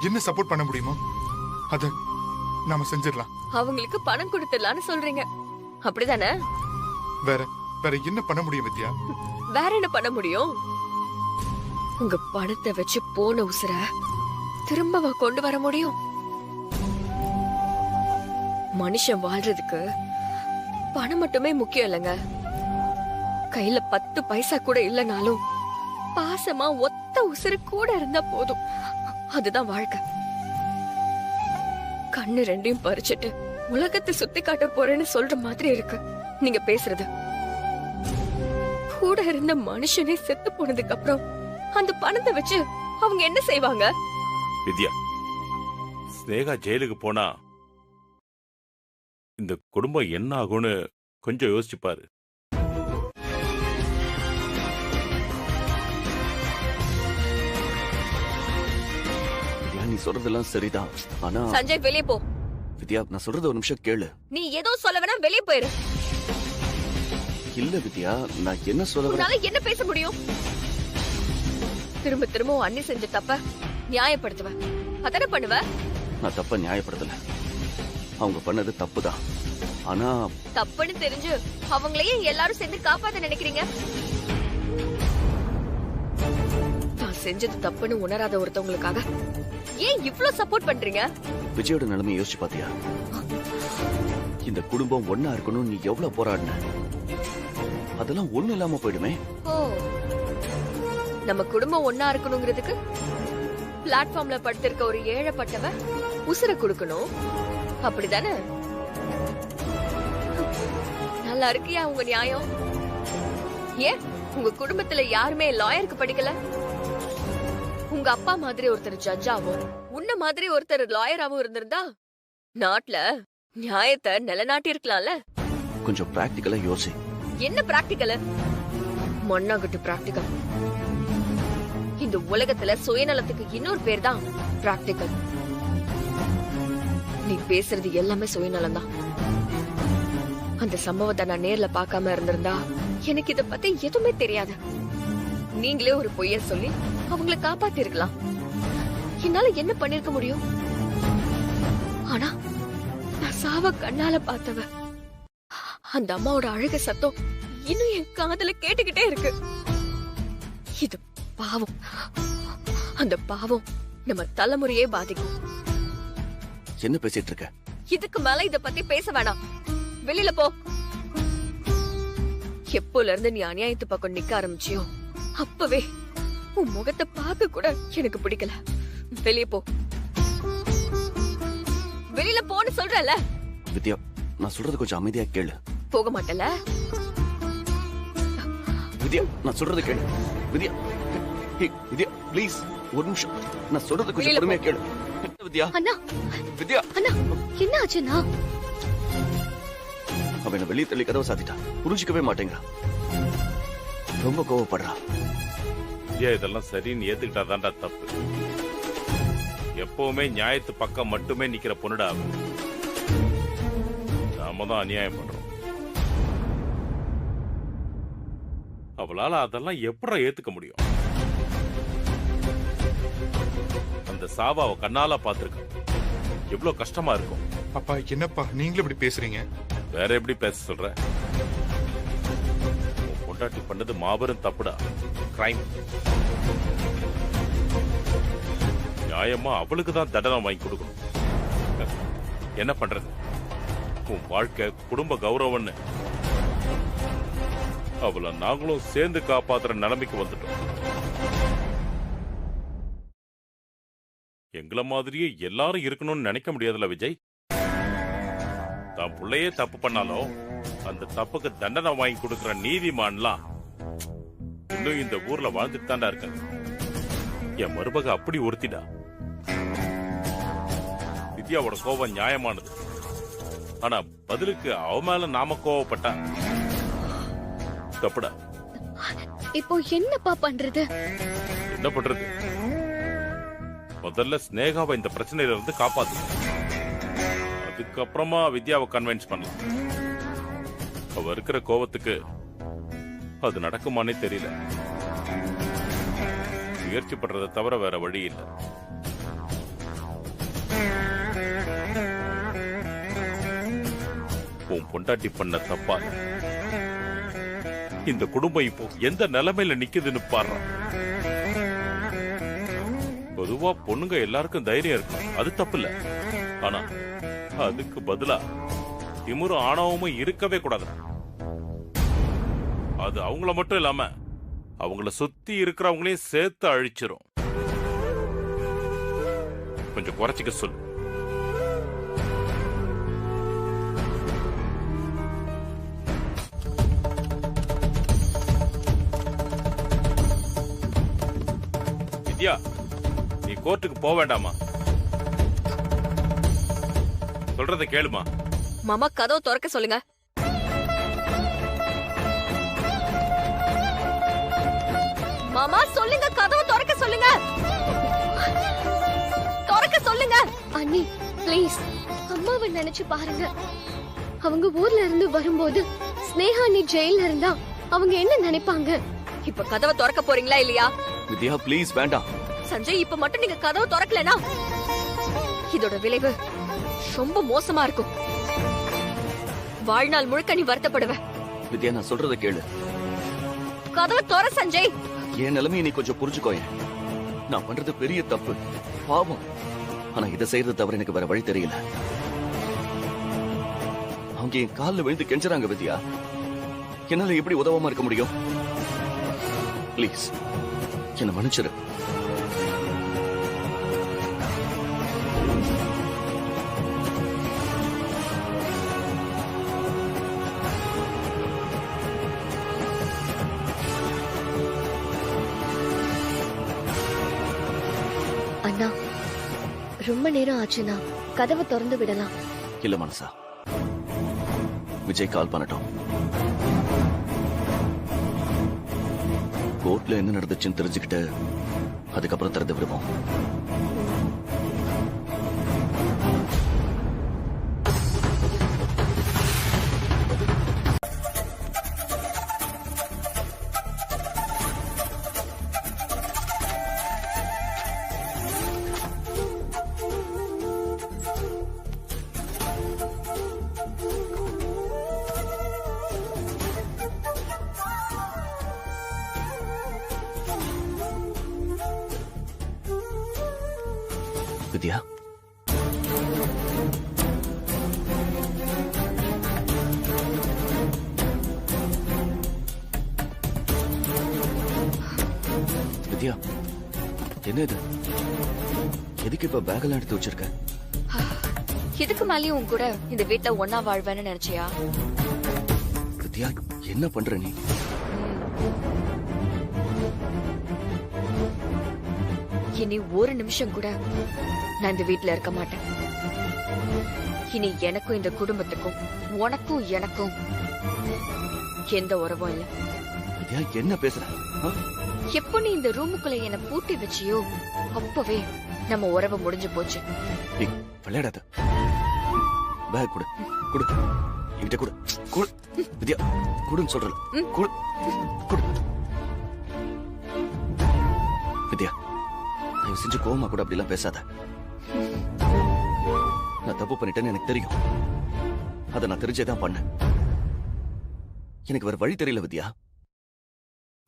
என்ன சப்போர்ட் பண்ண முடியுமோ அத நாம செஞ்சிடலாம். அவங்களுக்கு பணம் கொடுத்துடலான்னு சொல்றீங்க, அப்படிதானே? வேற வேற என்ன பண்ண முடியும் வித்யா? வேற என்ன பண்ண முடியும்? உங்க பணத்தை வச்சு போன உசுர திரும்பவா கொண்டு வர முடியும்? மனுஷன் வாழ்றதுக்கு பணம் மட்டுமே முக்கியம் இல்லைங்க. கையில 10 பைசா கூட இல்லனாலும் பாசமா ஒத்த உசுறு கூட இருந்தா போதும். அதுதான் வாழ்க்கை. கண்ணு ரெண்டையும் பறிச்சுட்டு உலகத்தை சுத்தி காட்ட போறேன்னு சொல்ற மாதிரி இருக்கு நீங்க பேசுறது. கூட இருந்த மனுஷனே செத்து போனதுக்கு அப்புறம் அந்த பணத்தை வச்சு அவங்க என்ன செய்வாங்க? வித்யா, ஸ்னேகா ஜெயிலுக்கு போனா இந்த குடும்பம் என்ன ஆகும்னு கொஞ்சம் யோசிச்சு பாரு. வித்யா, நீ சொல்றதெல்லாம் சரிதான். ஆனா சஞ்சய், வெளியே போ. வித்யா, நான் சொல்றது ஒரு நிமிஷம் கேளு. நீ ஏதோ சொல்ல வேணா, வெளியே போயிரு. இல்ல வித்யா, நான் என்ன சொல்ல வரேன்? உன்னால என்ன பேச முடியும்? திரும்ப திரும்ப உன் அண்ணி செஞ்ச தப்ப நியாயப்படுத்துவ, அதானே பண்ணுவ? நான் தப்ப நியாயப்படுத்தல. அவங்க பண்ணது தப்புதான். ஆனா தப்புன்னு தெரிஞ்சு அவங்களையே எல்லாரும் சேர்ந்து காப்பாத்த நினைக்கிறீங்க. நான் செஞ்சது தப்புன்னு உணராத ஒருத்தவங்களுக்காக ஏன் இவ்ளோ சப்போர்ட் பண்றீங்க? விஜயோட நிலைமை யோசிச்சு பாத்தியா? இந்த குடும்பம் ஒன்னா இருக்கணும் நீ எவ்வளவு போராடின, அதெல்லாம் ஒண்ணு இல்லாம போயிடுமே. ஓ, நம்ம குடும்பம் ஒன்னா இருக்கணுங்கிறதுக்கு பிளாட்ஃபார்ம்ல படுத்திருக்க ஒரு ஏழைப்பட்டவ உசுர கொடுக்கணும், அப்படிதானே? நல்லா இருக்கியா உங்க நியாயம்? ஏன் உங்க குடும்பத்துல யாருமே லாயருக்கு படிக்கல? உங்க அப்பா மாதிரி ஒருத்தர் ஜட்ஜாவும் உன்ன மாதிரி ஒருத்தர் லாயராவும் இருந்திருந்தா நாட்டுல நியாயத்தை நிலைநாட்டி இருக்கலாம்ல. கொஞ்சம் பிராக்டிகலா யோசி. என்ன பிராக்டிகல்? மண்ணாகட்டு பிராக்டிகல். இந்த உலகத்துல சுயநலத்துக்கு இன்னொரு பேர் தான் பிராக்டிகல். நீ பேசுறது எல்லாமே சுயநலம் தான். அந்த சம்பவத்தை நான் நேர்ல பார்க்காம இருந்திருந்தா எனக்கு இத பத்தி எதுவுமே தெரியாது. நீங்களே ஒரு பொய்ய சொல்லி அவங்கள காப்பாத்தி இருக்கலாம். என்னால என்ன பண்ணிருக்க முடியும்? ஆனா நான் சாவ கண்ணால பார்த்தவ. அந்த அம்மாவோட அழுக சத்தம் இன்னும் என் காதுல கேட்டுக்கிட்டே இருக்கு. இது பாவம். அந்த பாவம் நம்ம தலைமுறையே பாதிக்கும். என்ன பேசிட்டு இருக்க? இதுக்கு மேல இத பத்தி பேச வேணாம். வெளியில போ. எப்போல இருந்து நீ அநியாயத்து பக்கம் நிக்க ஆரம்பிச்சியோ அப்பவே உன் முகத்தை பார்க்க கூட எனக்கு பிடிக்கல. வெளியே போ. வெளியில போன்னு சொல்றல. வித்யா, நான் சொல்றது கொஞ்சம் அமைதியா கேளு. போக மாட்டல? வித்யா, நான் சொல்றது கேளு. வித்யா, வித்யா ப்ளீஸ் ஒரு நிமிஷம். நான் சொல்றது கொஞ்சம் பொறுமையா கேளு. வித்யா, அண்ணா, வித்யா, அண்ணா, என்ன ஆச்சுண்ணா? அவன் என்ன வெளியே தள்ளி கதவை சாத்திட்டா. புரிஞ்சுக்கவே மாட்டேங்கிறா. ரொம்ப கோவப்படுறா. இதெல்லாம் சரின்னு ஏத்துக்கிட்டாதான்டா தப்பு. எப்பவுமே நியாயத்து பக்கம் மட்டுமே நிக்கிற பொண்ணுடா. நாம தான் அநியாயம் பண்றோம். அவளால அதெல்லாம் எப்படா ஏத்துக்க முடியும்? அந்த சாவ அவ கண்ணால பாத்துருக்க. எவ்வளவு கஷ்டமா இருக்கும். அப்பா, என்னப்பா நீங்களும் இப்படி பேசுறீங்க? வேற எப்படி பேச சொல்ற? பொண்டாட்டி பண்ணது மாபெரும் தப்புடா. கிரைம். நியாயமா அவளுக்கு தான் தண்டனை வாங்கி கொடுக்கணும். என்ன பண்றது? உன் வாழ்க்கை குடும்ப கௌரவம்னு அவளை நாங்களும் சேர்ந்து காப்பாத்துற நிலைமைக்கு வந்துட்டோம். எங்களை மாதிரியே எல்லாரும் இருக்கணும்னு நினைக்க முடியாதுல்ல விஜய். தான் பிள்ளையே தப்பு பண்ணாலும் அந்த தப்புக்கு தண்டனை வாங்கி கொடுக்கிற நீதிமான்லாம் இன்னும் இந்த ஊர்ல வாழ்ந்துட்டு தாண்டா இருக்காங்க. என் மருமக அப்படி ஒருத்திடா. வித்யாவோட கோபம் நியாயமானது. ஆனா பதிலுக்கு அவ மேல நாம கோவப்பட்டா தப்புடா. இப்போ என்னப்பா பண்றது? என்ன பண்றது? முதல்ல ஸ்னேகாவை இந்த பிரச்சனையில இருந்து காப்பாத்து. அதுக்கப்புறமா வித்யாவை கன்வின்ஸ் பண்ணலாம். அவ இருக்கிற கோவத்துக்கு அது நடக்குமானே தெரியல. முயற்சி பண்றதை தவிர வேற வழி இல்லை. உன் பொண்டாட்டி பண்ண தப்பா இந்த குடும்பம் இப்போ எந்த நிலைமையில நிக்குதுன்னு பாரு. பொதுவா பொண்ணுங்க எல்லாருக்கும் தைரியம் இருக்கும், அது தப்பு இல்ல. ஆனா அதுக்கு பதிலா திமிரும் ஆணவமும் இருக்கவே கூடாது. அது அவங்கள மட்டும் இல்லாம அவங்கள சுத்தி இருக்கிறவங்களையும் சேர்த்து அழிச்சிரும். கொஞ்சம் குறைச்சிக்க சொல்லு. வித்யா, நீ கோர்ட்டுக்கு போக வேண்டாமா? சொல்றத கேளுமா. மாமா கதவு திறக்க சொல்லுங்க. மாமா சொல்லுங்க, கதவு திறக்க சொல்லுங்க. திறக்க சொல்லுங்க. அண்ணி ப்ளீஸ் அம்மாவை நினைச்சு பாருங்க. அவங்க ஊர்ல இருந்து வரும்போது ஸ்னேகா நீ ஜெயில இருந்தா அவங்க என்ன நினைப்பாங்க? இப்ப கதவை திறக்க போறீங்களா இல்லையா? வித்யா ப்ளீஸ் வேண்டாம். சஞ்சய், இப்ப மட்டும் நீங்க கதவு திறக்கலனா இதோட விளைவு ரொம்ப மோசமா இருக்கும். வாழ்நாள் முழுக்க நீ வருத்தப்படுவ. வித்யா நான் சொல்றத கேளு. கதவை திற சஞ்சய். என் நிலைமையை நீ கொஞ்சம் புரிஞ்சுக்கோயேன். நான் பண்றது பெரிய தப்பு, பாவம். ஆனா இதை செய்யறது தவிர எனக்கு வேற வழி தெரியல. அவங்க என் காலில் விழுந்து கெஞ்சுறாங்க வித்யா. என்னால எப்படி உதவாம இருக்க முடியும்? ப்ளீஸ் என்ன மன்னிச்சிரு. அண்ணா ரொம்ப நேரம் ஆச்சுன்னா கதவை திறந்து விடலாம். இல்ல மனசா, விஜய் கால் பண்ணட்டும். கோர்ட்ல என்ன நடந்துச்சுன்னு தெரிஞ்சுக்கிட்டு அதுக்கப்புறம் திறந்து விடுவோம். வித்யா, வித்யா என்ன இது? எதுக்கு இப்ப பேக் எல்லாம் எடுத்து வச்சிருக்க? இதுக்கு மேலயும் உன் கூட இந்த வீட்டுல ஒன்னா வாழ்வேன்னு நினைச்சியா? வித்யா என்ன பண்ற நீ? இனி ஒரு நிமிஷம் கூட நான் இந்த வீட்டுல இருக்க மாட்டேன். இனி எனக்கும் இந்த குடும்பத்துக்கும் உனக்கும் எனக்கும் எந்த உறவும் இல்ல. வித்யா என்ன பேசுற? எப்ப நீ இந்த ரூமுக்குள்ள என்ன பூட்டி வச்சியோ அப்பவே நம்ம உறவு முடிஞ்சு போச்சு. விளையாடாத. பேக் கொடு, கொடு, என்கிட்ட கொடு, கொடு. வித்யா கொடுன்னு சொல்றல, கொடு, கொடு. வித்யா தயவு செஞ்சு கோவமா கூட அப்படி எல்லாம் பேசாத. நான் தப்பு பண்ணிட்டேன்னு எனக்கு தெரியும். அதை நான் தெரிஞ்சேதான் பண்ணேன். எனக்கு வேற வழி தெரியல வித்யா.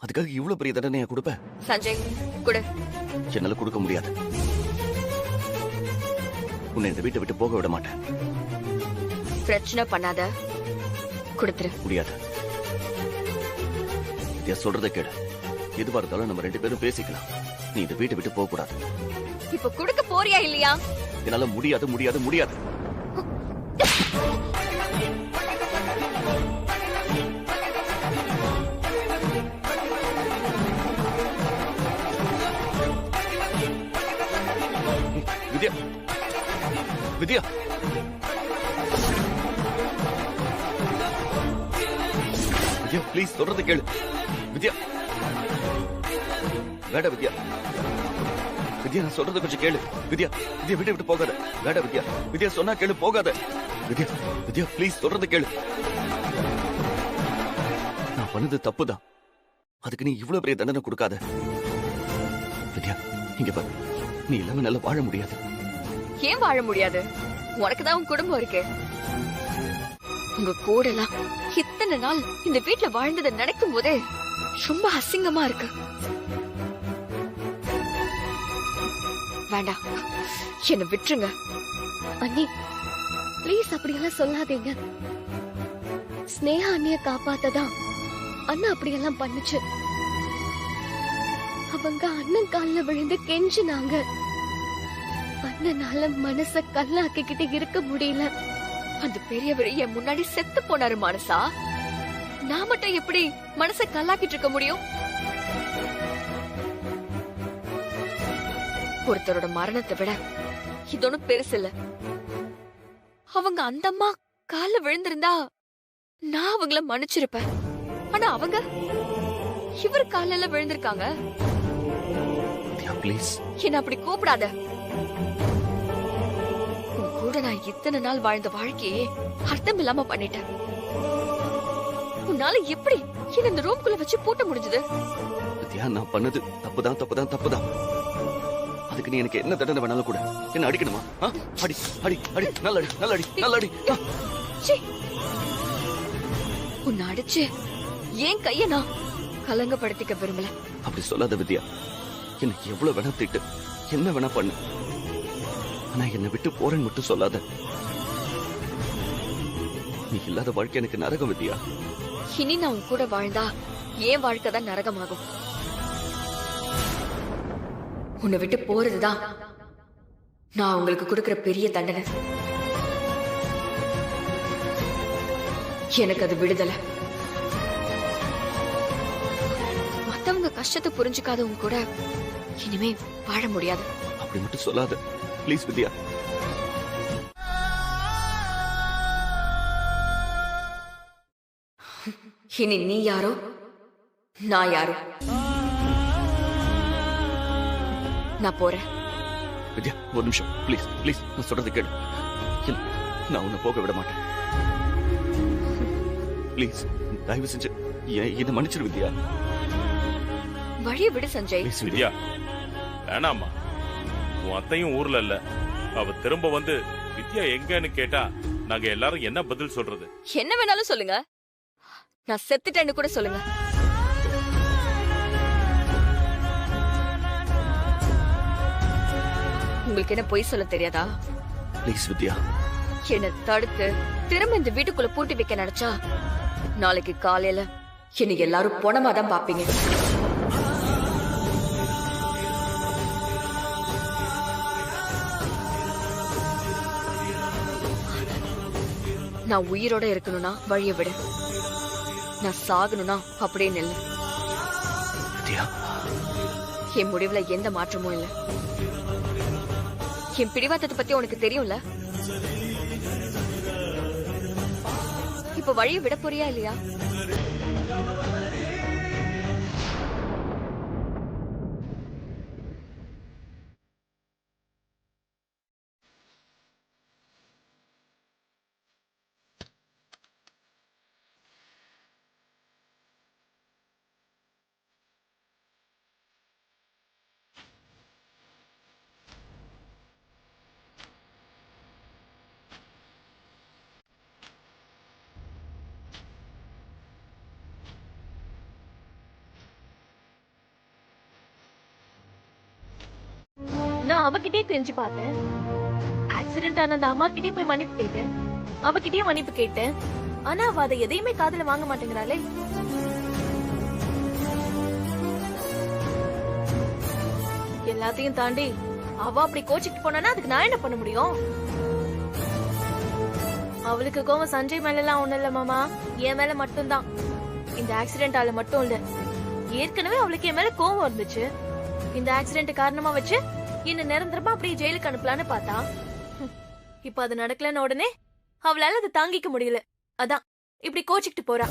அதுக்காக இவ்வளவு பெரிய தண்டனையை கொடுப்பேன்? சஞ்சய் கொடு. என்னால கொடுக்க முடியாது. உன்னை இந்த வீட்டை விட்டு போக விட மாட்டேன். பிரச்சனை பண்ணாத, கொடுத்துரு. முடியாது. வித்யா சொல்றதை கேளு. எதுவா இருந்தாலும் நம்ம 2 பேரும் பேசிக்கலாம். நீ இந்த வீட்டை விட்டு போக கூடாது. இப்ப கொடுக்க போறியா இல்லையா? என்னால முடியாது, முடியாது, முடியாது. வித்யா, வித்யா ப்ளீஸ் சொல்றது கேளு வித்யா. வேட வித்யா. வித்யா நான் சொல்றது கொஞ்சம் கேளு வித்யா. வித்யா விட்டு விட்டு போகாத. வேட வித்யா. வித்யா சொன்னா கேளு, போகாத வித்யா. வித்யா ப்ளீஸ் சொல்றது கேளு. நான் பண்ணது தப்புதான். அதுக்கு நீ இவ்வளவு பெரிய தண்டனை கொடுக்காத வித்யா. இங்க பாரு, நீ இல்லாம நல்லா வாழ முடியாது. ஏன் வாழ முடியாது? உனக்குதான் உன் குடும்பம் இருக்கு. உங்க கூடலாம் இத்தனை நாள் இந்த வீட்டுல வாழ்ந்ததை நினைக்கும் போதே ரொம்ப அசிங்கமா இருக்கு. வேண்டாம், என்ன விட்டுருங்க. அண்ணி ப்ளீஸ் அப்படியெல்லாம் சொல்லாதீங்க. ஸ்னேகா அண்ணிய காப்பாத்ததான் அண்ணா அப்படியெல்லாம் பண்ணுச்சு. அவங்க அண்ணன் கால்ல விழுந்து கெஞ்சினாங்க. அண்ணனால மனச கல்லாக்கிக்கிட்டு இருக்க முடியல. அந்த பெரியவர் என் முன்னாடி செத்து போனாரு மனசா. நான் மட்டும் எப்படி மனச கல்லாக்கிட்டு இருக்க முடியும்? ஒருத்தரோட மரணத்தை விட இது ஒண்ணும் பெருசு இல்ல. அவங்க அந்த அம்மா கால்ல விழுந்திருந்தா நான் அவங்கள மன்னிச்சிருப்பேன். ஆனா அவங்க இவர் காலில விழுந்திருக்காங்க. என்ன அப்படி கூப்பிடாத. உன் கூட நான் இத்தனை நாள் வாழ்ந்த வாழ்க்கையே அர்த்தம் இல்லாம பண்ணிட்டேன். உன்னால எப்படி என்ன இந்த ரூம்குள்ள வச்சு பூட்ட முடிஞ்சது? வித்யா நான் பண்ணது தப்புதான் தப்புதான் தப்புதான். அதுக்கு நீ எனக்கு என்ன தண்டனை வேணாலும் கூட என்ன அடிக்கணுமா? அடி அடி அடி, நல்லடி நல்லடி நல்லடி. உன்னை அடிச்சு ஏன் கைய நான் கலங்கப்படுத்திக்க விரும்பல. அப்படி சொல்லாத வித்யா. எனக்கு எவ்வளவு வேணா திட்டு, என்ன வேணா பண்ணு, ஆனா என்னை விட்டு போறேன்னு மட்டும் சொல்லாத. நீ இல்லாத வாழ்க்கை எனக்கு நரகம் வித்யா. இனி நான் உன் கூட வாழ்ந்தா ஏன் வாழ்க்கை தான் நரகமாகும். உன்னை விட்டு போறதுதான் நான் உங்களுக்கு கொடுக்கிற பெரிய தண்டனை. எனக்கு அது விடுதலை. மத்தவங்க கஷ்டத்தை புரிஞ்சுக்காதவங்க கூட இனிமே வாழ முடியாது. அப்படி மட்டும் சொல்லாத ப்ளீஸ் வித்யா. இனி நீ யாரோ நான் யாரோ. நான் போறேன். வித்யா ஒரு நிமிஷம் ப்ளீஸ் ப்ளீஸ், நான் சொல்றது கேளு. இல்ல, நான் உன்னை போக விட மாட்டேன். ப்ளீஸ் தயவு செஞ்சு என்ன மன்னிச்சிரு வித்யா. வழிய விடு சஞ்சய். வித்யா வேணாமா. உன் அத்தையும் ஊர்ல இல்ல. அவ திரும்ப வந்து வித்யா எங்கன்னு கேட்டா நாங்க எல்லாரும் என்ன பதில் சொல்றது? என்ன வேணாலும் சொல்லுங்க. நான் செத்துட்டேன்னு கூட சொல்லுங்க. உங்களுக்கு என்ன பொய் சொல்ல தெரியாதா? ப்ளீஸ் வித்யா. என்ன தடுத்து திரும்ப இந்த வீட்டுக்குள்ள பூட்டி வைக்க நினைச்சா நாளைக்கு காலையில என்ன எல்லாரும் பொணமாதான் பாப்பீங்க. நான் உயிரோட இருக்கணும்னா வழிய விடு. நான் சாகணும்னா அப்படியே நெல்லு. என் முடிவுல எந்த மாற்றமும் இல்ல. என் பிடிவாதத்தை பத்தி உனக்கு தெரியும்ல. இப்ப வழிய விட போறியா இல்லையா? நான் அவகிட்டே தெரிஞ்சு பார்த்தேன். ஆக்சிடென்ட் ஆன அந்த அம்மா கிட்டே போய் மன்னிப்பு கேட்டேன். அவகிட்டயே மன்னிப்பு கேட்டேன். ஆனா அவ அதை எதையுமே காதுல வாங்க மாட்டேங்கிறாளே. எல்லாத்தையும் தாண்டி அவ அப்படி கோச்சிட்டு போனானா அதுக்கு நான் என்ன பண்ண முடியும்? அவளுக்கு கோவம் சஞ்சய் மேல எல்லாம் ஒண்ணு இல்ல மாமா, என் மேல மட்டும்தான். இந்த ஆக்சிடென்டால மட்டும் இல்ல, ஏற்கனவே அவளுக்கு என் மேல கோவம் இருந்துச்சு. இந்த ஆக்சிடென்ட் காரணமா வச்சு என்ன நிரந்தரமா அப்படியே ஜெயிலுக்கு அனுப்பலான்னு பார்த்தா, இப்ப அது நடக்கலன்னு உடனே அவளால அதை தாங்கிக்க முடியல. அதான் இப்படி கோச்சிக்கிட்டு போறா.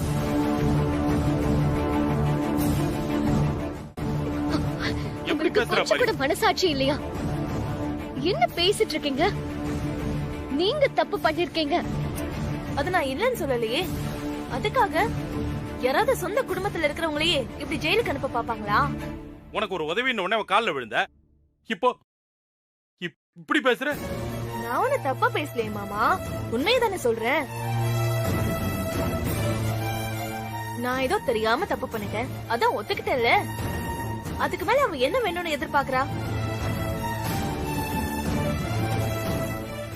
எப்படி பேசுற கொஞ்சம் கூட மனசாட்சி இல்லையா? என்ன பேசிட்டு இருக்கீங்க? நீங்க தப்பு பண்ணிருக்கீங்க. அது நான் இல்லன்னு சொல்லலையே. அதுக்காக யாராவது சொந்த குடும்பத்துல இருக்கிறவங்களையே இப்படி ஜெயிலுக்கு அனுப்ப பாப்பாங்களா? உனக்கு ஒரு உதவின்னு உடனே அவ கால்ல விழுந்த, இப்போ இப்படி பேசுற? நான் உன்னை தப்பா பேசலையே மாமா, உண்மையதானே சொல்றேன். நான் ஏதோ தெரியாம தப்பு பண்ணிட்டேன், அதான் ஒத்துக்கிட்டேன்ல. அதுக்கு மேல அவன் என்ன வேணும்னு எதிர்பார்க்கறா?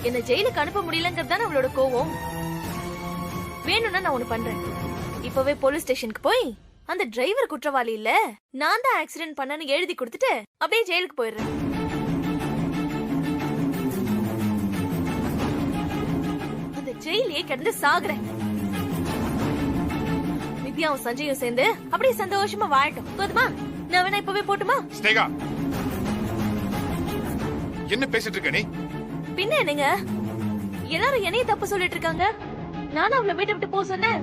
என்ன ஜெயிலுக்கு அனுப்ப முடியலங்கிறது தானே அவளோட கோவம். வேணும்னா நான் ஒண்ணு பண்றேன். இப்பவே போலீஸ் ஸ்டேஷனுக்கு போய் அந்த டிரைவர் குற்றவாளி இல்ல, நான் தான் ஆக்சிடென்ட் பண்ணேன்னு எழுதி கொடுத்துட்டு அப்படியே ஜெயிலுக்கு போயிடுறேன். அந்த ஜெயிலே கிடந்து சாகுறேன். வித்யாவும் சஞ்சயும் சேர்ந்து அப்படியே சந்தோஷமா வாழட்டும். போதுமா? நான் வேணா இப்பவே போட்டுமா? ஸ்னேகா, என்ன பேசிட்டு இருக்க நீ? பின்ன என்னங்க, எல்லாரும் என்னைய தப்பு சொல்லிட்டு இருக்காங்க. நானும் அவளை வீட்டை விட்டு போக சொன்னேன்.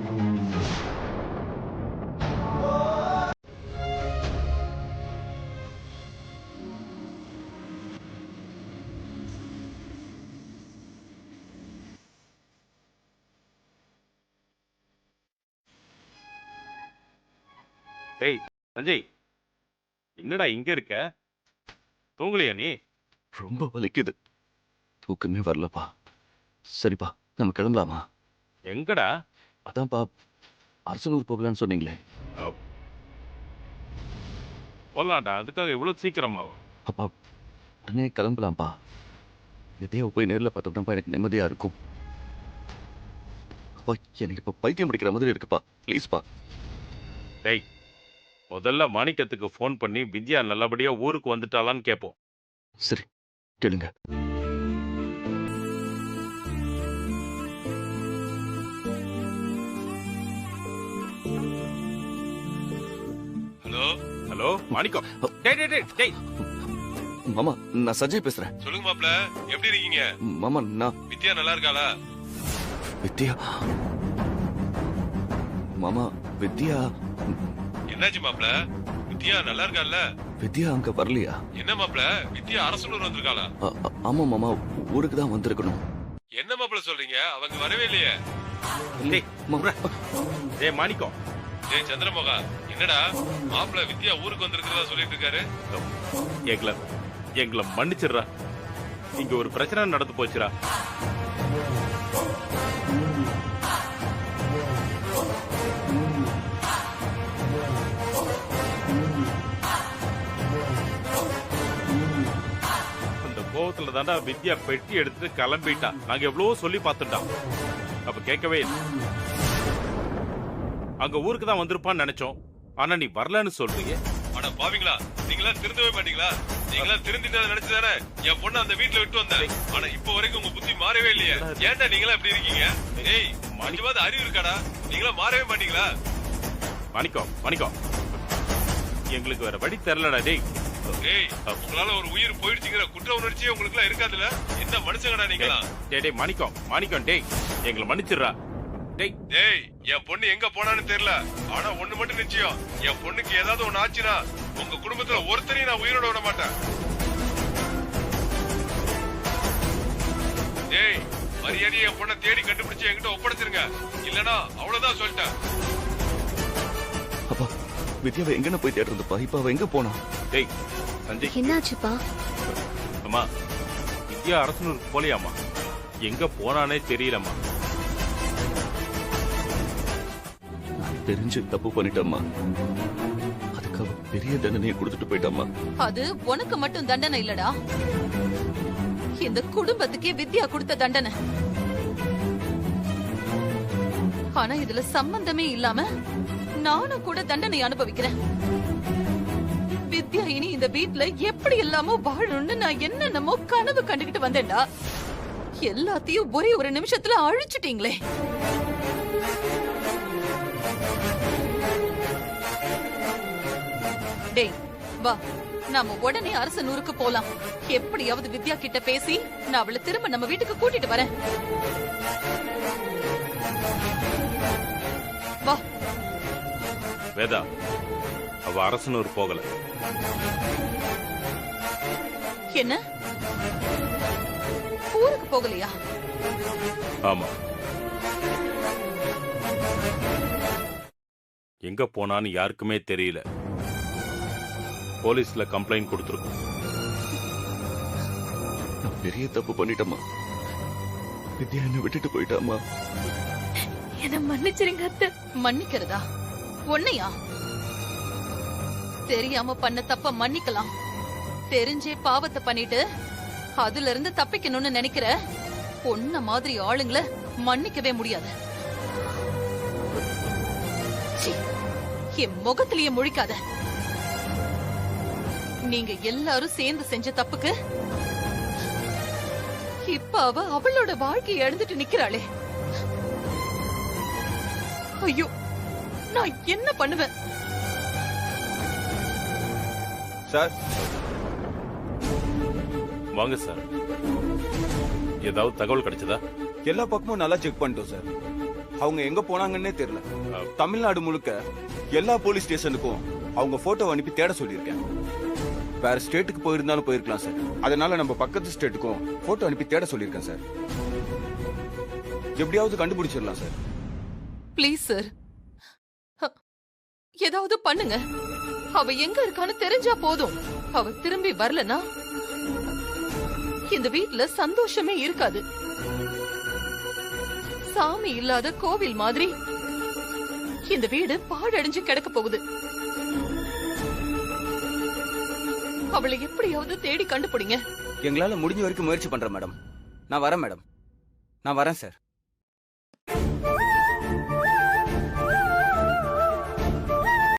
டேய் சஞ்சய், என்னடா இங்க இருக்க? தூங்கலையா நீ? ரொம்ப வலிக்குது, தூக்கமே வரலப்பா. சரிப்பா, நம்ம கிளம்பலாமா? எங்கடா? அதான்ப்பா, அரசனூர் போகலான்னு சொன்னீங்களே. போலாம்டா, அதுக்காக இவ்வளவு சீக்கிரமா? அப்பா, உடனே கிளம்பலாம்ப்பா. வித்யாவை போய் நேரில் பார்த்தோம்னாப்பா எனக்கு நிம்மதியா இருக்கும். அப்பா, எனக்கு இப்போ பைத்தியம் பிடிக்கிற மாதிரி இருக்குப்பா, ப்ளீஸ்ப்பா. டேய், முதல்ல மாணிக்கத்துக்கு ஃபோன் பண்ணி வித்யா நல்லபடியா ஊருக்கு வந்துட்டாளான்னு கேட்போம். சரி, கேளுங்க. ஹலோ ஹலோ மாணிக்கம். டேய் டேய் டேய் டேய். மாமா, நான் சஞ்சய் பேசுறேன். சொல்லுங்க மாப்ள, எப்படி இருக்கீங்க? மாமா, நான் வித்யா நல்லா இருக்காளா? வித்யா? மாமா, வித்யா என்னாச்சு மாப்ள? வித்யா நல்லா இருக்கால? வித்யா அங்க வரலையா? என்ன மாப்ள, வித்யா அரசனூர் வந்திருக்காளா? ஆமா மாமா, ஊருக்கு தான் வந்திருக்கணும். என்ன மாப்ள சொல்றீங்க? அவங்க வரவே இல்லையே. டேய் மாணிக்கம். டேய் சந்திரமோகா, என்னடா மாப்ள வித்யா ஊருக்கு வந்திருக்கிறதா சொல்லிட்டு இருக்காரு? எங்களை மன்னிச்சிடுறா, இங்க ஒரு பிரச்சனை நடந்து போச்சுடா. கோவத்துல தாண்டா வித்யா பெட்டி எடுத்து கிளம்பிட்டா. நாங்க எவ்வளவோ சொல்லி பார்த்துட்டோம், அப்ப கேட்கவே இல்லை. அங்க ஊருக்கு தான் வந்திருப்பான்னு நினைச்சோம், ஆனா நீ வரலன்னு சொல்றீங்க. அட பாவிங்களா, நீங்களா திருந்தவே மாட்டீங்களா? நீங்களா திருந்திட்டதை நினைச்சுதானே என் பொண்ணு அந்த வீட்டுல விட்டு வந்தேன். ஆனா இப்ப வரைக்கும் உங்க புத்தி மாறவே இல்லையே. ஏன்டா நீங்களா இப்படி இருக்கீங்க? ஏய், கொஞ்சமாவது அறிவு இருக்காடா? நீங்களா மாறவே மாட்டீங்களா? மாணிக்கம் மாணிக்கம், எங்களுக்கு வேற வழி தெரியலடா. டேய் டேய், உங்களால ஒரு உயிர் போயிடுச்சுங்கிற குற்ற உணர்ச்சியே உங்களுக்கு எல்லாம் இருக்காதுல்ல? என்ன மனுஷங்கடா நீங்களா? டேய் டேய் மாணிக்கம் மாணிக்கம், டேய் எங்களை மன்னிச்சிடுறா. டேய் டேய், என் பொண்ணு எங்க போனான்னு தெரியல, ஆனா ஒண்ணு மட்டும் நிச்சயம், என் பொண்ணுக்கு ஏதாவது ஒண்ணு ஆச்சுன்னா உங்க குடும்பத்துல ஒருத்தரையும் நான் உயிரோட விட மாட்டேன். டேய், மரியாதையை என் பொண்ணை தேடி கண்டுபிடிச்சு என்கிட்ட ஒப்படைச்சிருங்க, இல்லனா அவ்வளவுதான் சொல்லிட்டேன். அப்பா, வித்யாவை எங்கன்னு போய் தேடுறதுப்பா? இப்ப அவ எங்க போனா? டேய் சஞ்சய், என்னாச்சுப்பா? அம்மா, வித்யா அரசனூருக்கு போலியாமா? எங்க போனானே தெரியலம்மா. தெரிஞ்சு தப்பு பண்ணிட்டம்மா, அதுக்கு அவ பெரிய தண்டனையை கொடுத்துட்டு போயிட்டம்மா. அது உனக்கு மட்டும் தண்டனை இல்லடா, இந்த குடும்பத்துக்கே வித்யா கொடுத்த தண்டனை. ஆனா இதுல சம்பந்தமே இல்லாம நானும் கூட தண்டனை அனுபவிக்கிறேன். வித்யா இனி இந்த வீட்ல எப்படி எல்லாமோ வாழணும்னு நான் என்னென்னமோ கனவு கண்டுகிட்டு வந்தேன்டா, எல்லாத்தையும் ஒரே ஒரு நிமிஷத்துல அழிச்சிட்டீங்களே. டேய் வா, நாம உடனே அரசனூருக்கு போலாம். எப்படியாவது வித்யா கிட்ட பேசி நான் அவளை திரும்ப நம்ம வீட்டுக்கு கூட்டிட்டு வரேன். வா. வேதா, அவ அரசனூர் போகல. என்ன ஊருக்கு போகலையா? ஆமா. எங்க போனான்னு யாருக்குமே தெரியல. போலீஸ்ல கம்ப்ளைண்ட் கொடுத்துருக்கோம். நான் பெரிய தப்பு பண்ணிட்டேம்மா. வித்யா என்ன விட்டுட்டு போயிட்டாமா. என்ன மன்னிச்சிருங்க அத்தை. மன்னிக்கிறதா? உன்னையா? தெரியாம பண்ண தப்ப மன்னிக்கலாம், தெரிஞ்சே பாவத்தை பண்ணிட்டு அதுல இருந்து தப்பிக்கணும்னு நினைக்கிற பொண்ண மாதிரி ஆளுங்களை மன்னிக்கவே முடியாது. சீ, என் முகத்திலேயே முழிக்காத. நீங்க எல்லாரும் சேர்ந்து செஞ்ச தப்புக்கு இப்ப அவ அவளோட வாழ்க்கையை இழந்துட்டு நிக்கிறாளே. ஐயோ, நான் என்ன பண்ணுவேன்? சார் வாங்க சார். ஏதாவது தகவல் கிடைச்சதா? எல்லா பக்கமும் நல்லா செக் பண்ணிட்டோம் சார். அவங்க எங்க போனாங்கன்னே தெரியல. தமிழ்நாடு முழுக்க எல்லா போலீஸ் ஸ்டேஷனுக்கும் அவங்க போட்டோ அனுப்பி தேட சொல்லியிருக்கேன். வேற ஸ்டேட்டுக்கு போயிருந்தாலும் போயிருக்கலாம் சார். அதனால நம்ம பக்கத்து ஸ்டேட்டுக்கும் போட்டோ அனுப்பி தேட சொல்லியிருக்கேன் சார். எப்படியாவது கண்டுபிடிச்சிடலாம் சார். ப்ளீஸ் சார், ஏதாவது பண்ணுங்க. அவ எங்க இருக்கான்னு தெரிஞ்சா போதும். அவ திரும்பி வரலனா இந்த வீட்ல சந்தோஷமே இருக்காது. சாமி இல்லாத கோவில் மாதிரி இந்த வீடு பாழடைஞ்சு கிடக்க போகுது. அவளை எப்படியாவது தேடி கண்டுபிடிங்க. எங்களால முடிஞ்ச வரைக்கும் முயற்சி பண்றேன் மேடம். நான் வரேன் மேடம். நான் வரேன் சார்.